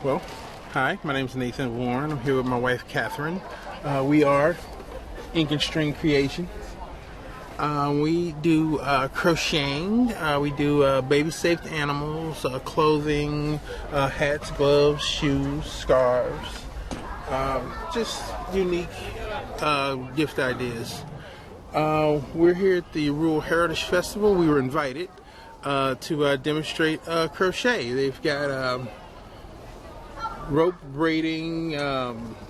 Well, hi, my name is Nathan Warren. I'm here with my wife, Catherine. We are Ink and String Creation. We do crocheting. We do baby-safe animals, clothing, hats, gloves, shoes, scarves. Just unique gift ideas. We're here at the Rural Heritage Festival. We were invited to demonstrate crochet. They've got rope braiding,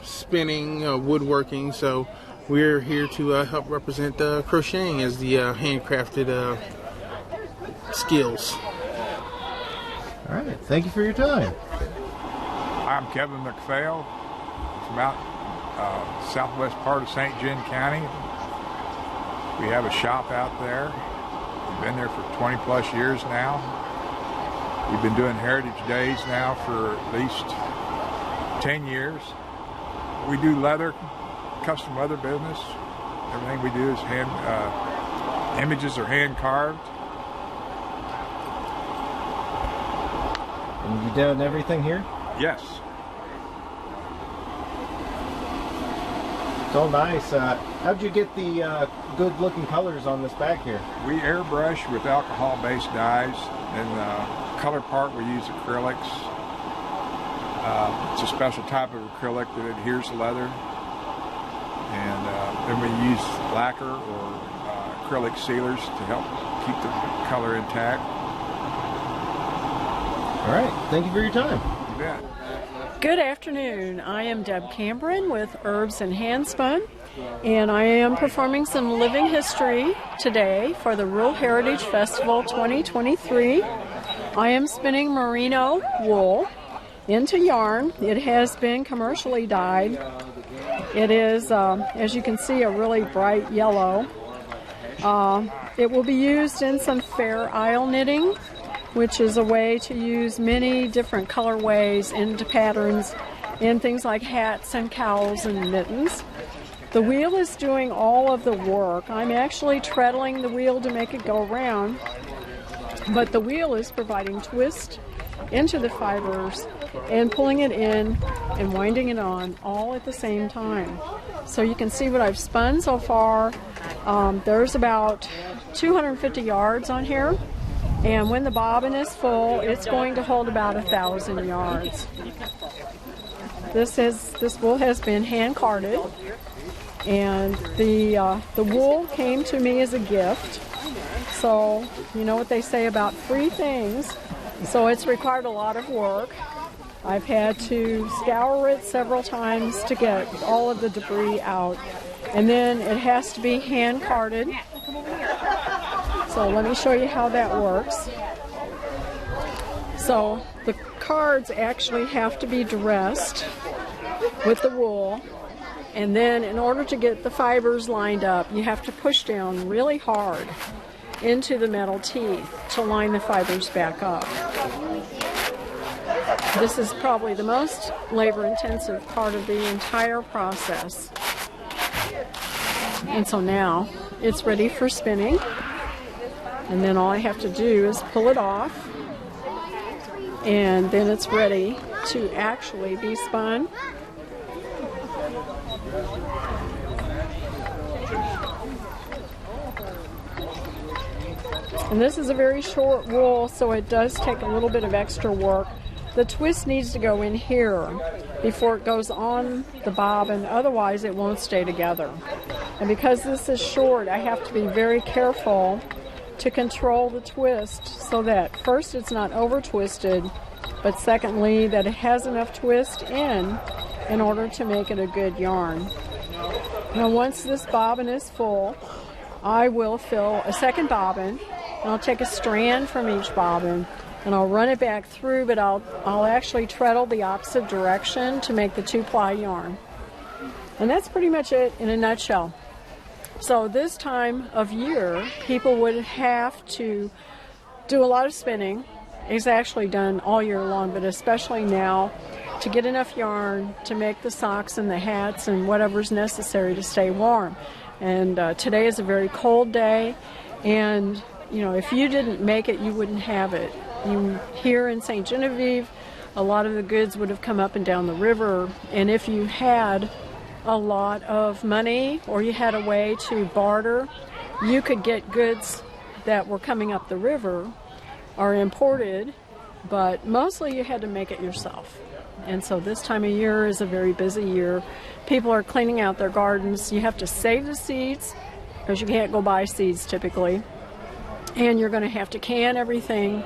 spinning, woodworking. So we're here to help represent crocheting as the handcrafted skills. All right, thank you for your time. I'm Kevin McPhail. It's about southwest part of St. John County. We have a shop out there. We've been there for 20 plus years now. We've been doing Heritage Days now for at least 10 years. We do leather, custom leather business. Everything we do is images are hand carved. And you done everything here? Yes. It's all nice. How'd you get the good-looking colors on this back here? We airbrush with alcohol-based dyes. And color part, we use acrylics. It's a special type of acrylic that adheres to leather. And then we use lacquer or acrylic sealers to help keep the color intact. All right, thank you for your time. You bet. Good afternoon. I am Deb Cameron with Herbs and Handspun, and I am performing some living history today for the Rural Heritage Festival 2023. I am spinning merino wool into yarn. It has been commercially dyed. It is, as you can see, a really bright yellow. It will be used in some Fair Isle knitting, which is a way to use many different colorways into patterns in things like hats and cowls and mittens. The wheel is doing all of the work. I'm actually treadling the wheel to make it go around, but the wheel is providing twist into the fibers and pulling it in and winding it on all at the same time. So you can see what I've spun so far. There's about 250 yards on here. And when the bobbin is full, it's going to hold about 1,000 yards. This wool has been hand carded, and the wool came to me as a gift. So you know what they say about free things. So it's required a lot of work. I've had to scour it several times to get all of the debris out, and then it has to be hand carded. So let me show you how that works. So the cards actually have to be dressed with the wool, and then in order to get the fibers lined up, you have to push down really hard into the metal teeth to line the fibers back up. This is probably the most labor-intensive part of the entire process. And so now it's ready for spinning. And then all I have to do is pull it off, and then it's ready to actually be spun. And this is a very short wool, so it does take a little bit of extra work. The twist needs to go in here before it goes on the bobbin, otherwise it won't stay together. And because this is short, I have to be very careful to control the twist so that first it's not over twisted, but secondly that it has enough twist in order to make it a good yarn. Now once this bobbin is full, I will fill a second bobbin, and I'll take a strand from each bobbin and I'll run it back through, but I'll actually treadle the opposite direction to make the 2-ply yarn. And that's pretty much it in a nutshell. So this time of year, people would have to do a lot of spinning. It's actually done all year long, but especially now, to get enough yarn to make the socks and the hats and whatever's necessary to stay warm. And today is a very cold day, and you know, if you didn't make it, you wouldn't have it. Here in St. Genevieve, a lot of the goods would have come up and down the river, and if you had a lot of money or you had a way to barter, you could get goods that were coming up the river or imported, but mostly you had to make it yourself. And so this time of year is a very busy year. People are cleaning out their gardens. You have to save the seeds because you can't go buy seeds typically. And you're going to have to can everything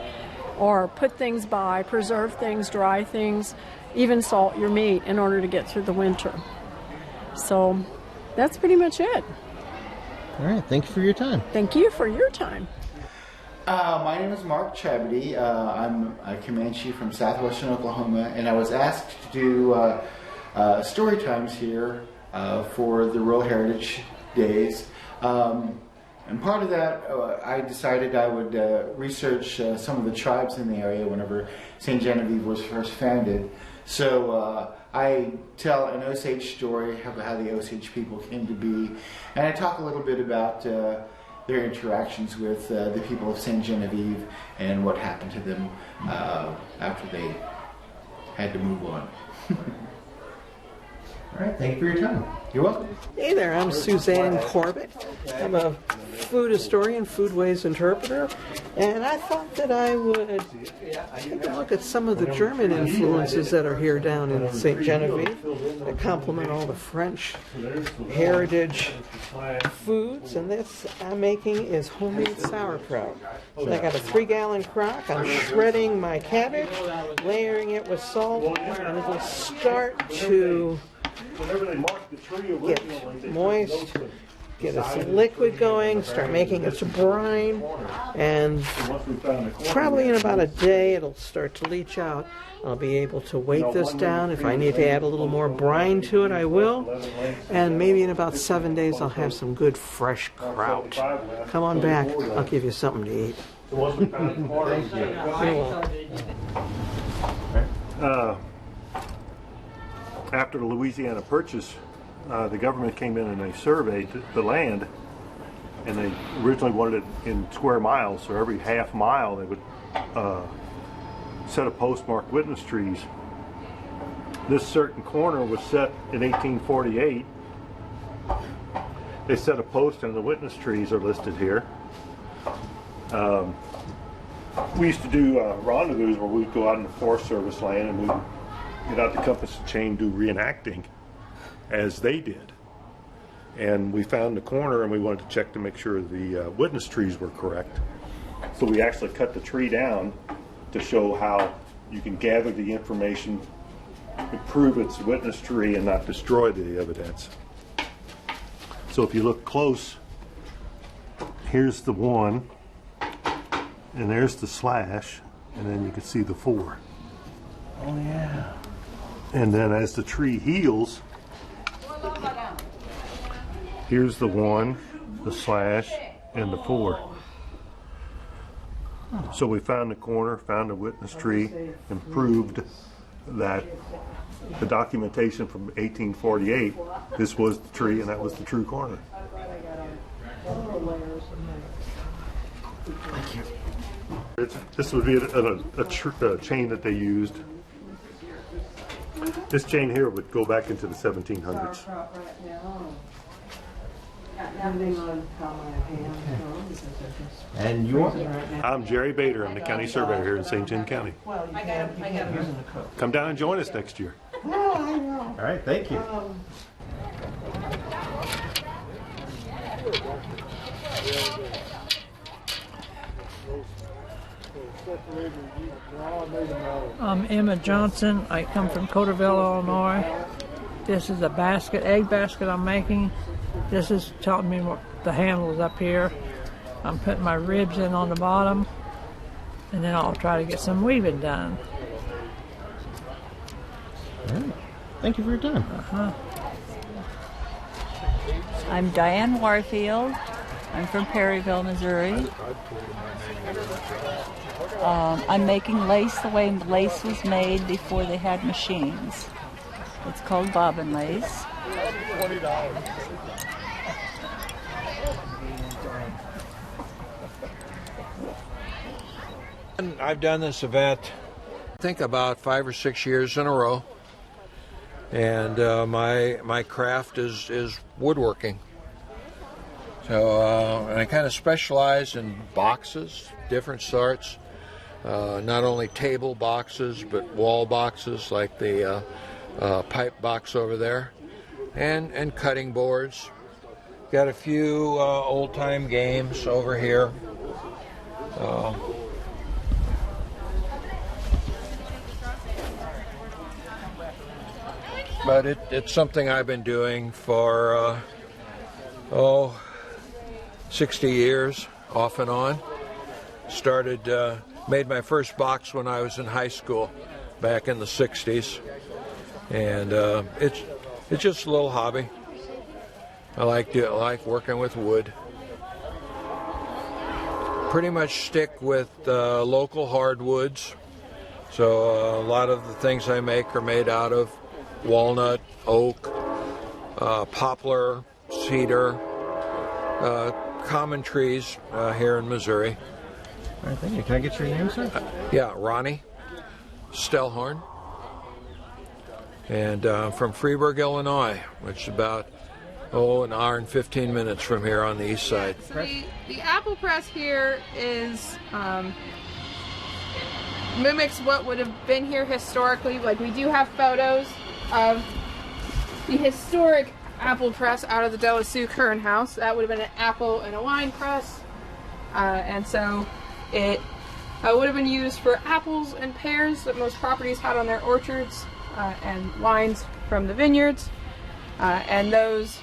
or put things by, preserve things, dry things, even salt your meat in order to get through the winter. So that's pretty much it. All right, thank you for your time. Thank you for your time. My name is Mark Chabady. I'm a Comanche from southwestern Oklahoma, and I was asked to do story times here for the Rural Heritage Days. And part of that, I decided I would research some of the tribes in the area whenever St. Genevieve was first founded. So I tell an Osage story about how the Osage people came to be, and I talk a little bit about their interactions with the people of St. Genevieve and what happened to them after they had to move on. All right, thank you for your time. You're welcome. Hey there, I'm Suzanne Corbett. I'm a food historian, foodways interpreter, and I thought that I would take a look at some of the German influences that are here down in St. Genevieve that complement all the French heritage foods. And this I'm making is homemade sauerkraut. So I got a 3-gallon crock. I'm shredding my cabbage, layering it with salt, and it'll start to get moist, get its liquid going, start making its brine, and probably in about a day it'll start to leach out. I'll be able to weight this down. If I need to add a little more brine to it, I will. And maybe in about 7 days I'll have some good fresh kraut. Come on back, I'll give you something to eat. After the Louisiana Purchase, the government came in and they surveyed the land, and they originally wanted it in square miles, so every half mile they would set a postmarked witness trees. This certain corner was set in 1848. They set a post and the witness trees are listed here. We used to do rendezvous where we'd go out in the Forest Service land and we'd get out the compass and chain, do reenacting as they did. And we found the corner and we wanted to check to make sure the witness trees were correct. So we actually cut the tree down to show how you can gather the information, prove it's a witness tree and not destroy the evidence. So if you look close, here's the 1, and there's the slash, and then you can see the 4. Oh yeah. And then as the tree heals, here's the 1, the slash, and the 4. So we found the corner, found a witness tree, and proved that the documentation from 1848, this was the tree and that was the true corner. Thank you. This would be a chain that they used. This chain here would go back into the 1700s. And you are? I'm Jerry Bader. I'm the county surveyor here in St. John County. Come down and join us next year. All right, thank you. I'm Emma Johnson. I come from Coterville, Illinois. This is a basket, egg basket I'm making. This is telling me what the handle is up here. I'm putting my ribs in on the bottom, and then I'll try to get some weaving done. All right. Thank you for your time. I'm Diane Warfield. I'm from Perryville, Missouri. I'm making lace the way lace was made before they had machines. It's called bobbin lace. And I've done this event, I think about 5 or 6 years in a row, and my craft is woodworking. So and I kind of specialize in boxes, different sorts, not only table boxes but wall boxes like the pipe box over there, and cutting boards. Got a few old-time games over here. But it's something I've been doing for 60 years, off and on. Made my first box when I was in high school, back in the 60s, and it's just a little hobby. I like working with wood. Pretty much stick with local hardwoods. So a lot of the things I make are made out of walnut, oak, poplar, cedar, common trees here in Missouri. All right, thank you. Can I get your name, sir? Yeah, Ronnie Stellhorn. And from Freeburg, Illinois, which is about an hour and 15 minutes from here on the east side. So the apple press here is mimics what would have been here historically. Like, we do have photos of the historic apple press out of the De La Sioux Curran House. That would have been an apple and a wine press, and so it would have been used for apples and pears that most properties had on their orchards, and wines from the vineyards, and those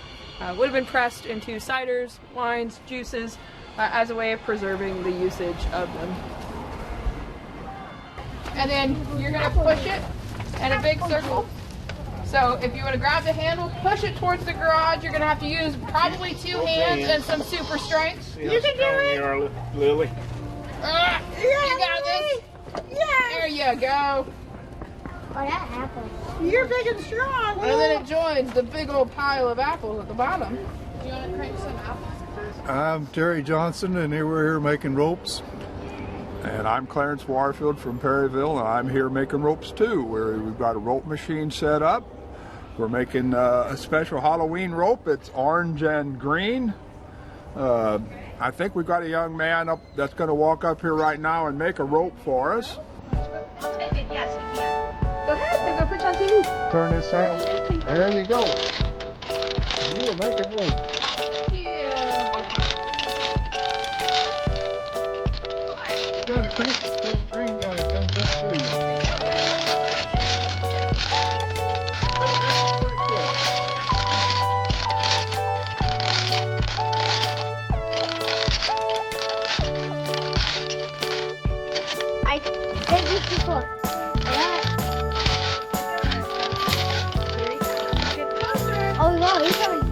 would have been pressed into ciders, wines, juices, as a way of preserving the usage of them. And then you're going to push it in a big circle. So if you want to grab the handle, push it towards the garage, you're going to have to use probably 2 hands and some super strength. You can do it! You are, Lily. You got this! Yeah! There you go! Oh, that apple. You're big and strong. And then it joins the big old pile of apples at the bottom. Do you want to crank some apples? I'm Terry Johnson, and we're here making ropes. And I'm Clarence Warfield from Perryville, and I'm here making ropes too. We've got a rope machine set up. We're making a special Halloween rope. It's orange and green. I think we've got a young man up that's going to walk up here right now and make a rope for us. I'll take it, yes, you can. Go ahead, they're going to put you on TV. Turn this out. There you go. You will make it rope. Oh no, he's coming.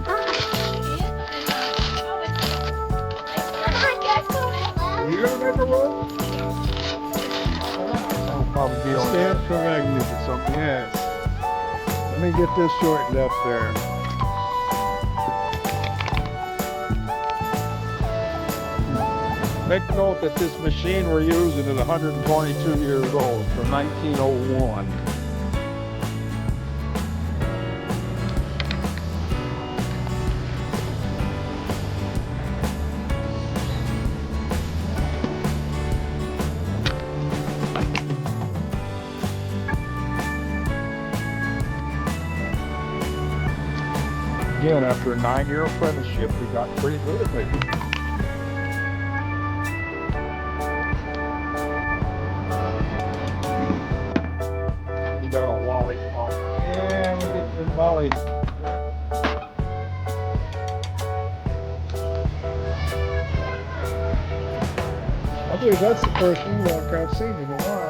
You gonna make a rope? I'll probably be on stand for magnificent. Yes. Let me get this shortened up there. Make note that this machine we're using is 122 years old, from 1901. Again, after a 9-year apprenticeship, we got pretty good at it. You got a lollipop. Yeah, we get the molly. I believe that's the first Ewok I've seen in a while.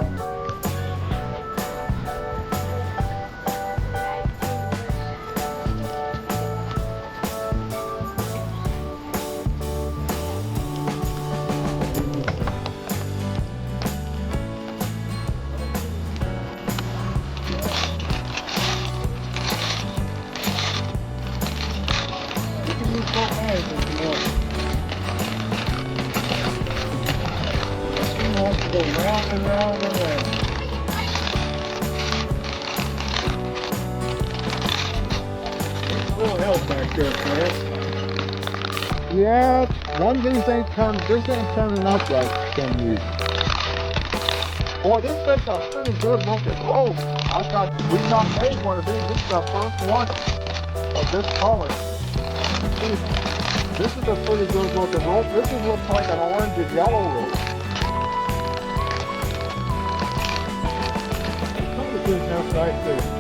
Go around Nothing wrong with that. A little help back there, Chris. Yeah, one of these ain't turning up like 10 years. Boy, this thing's a pretty good looking. Oh, we made one of these. This is the first one of this color. This is a pretty good looking rope. This looks like an orange and yellow rope. Some of the good enough right there.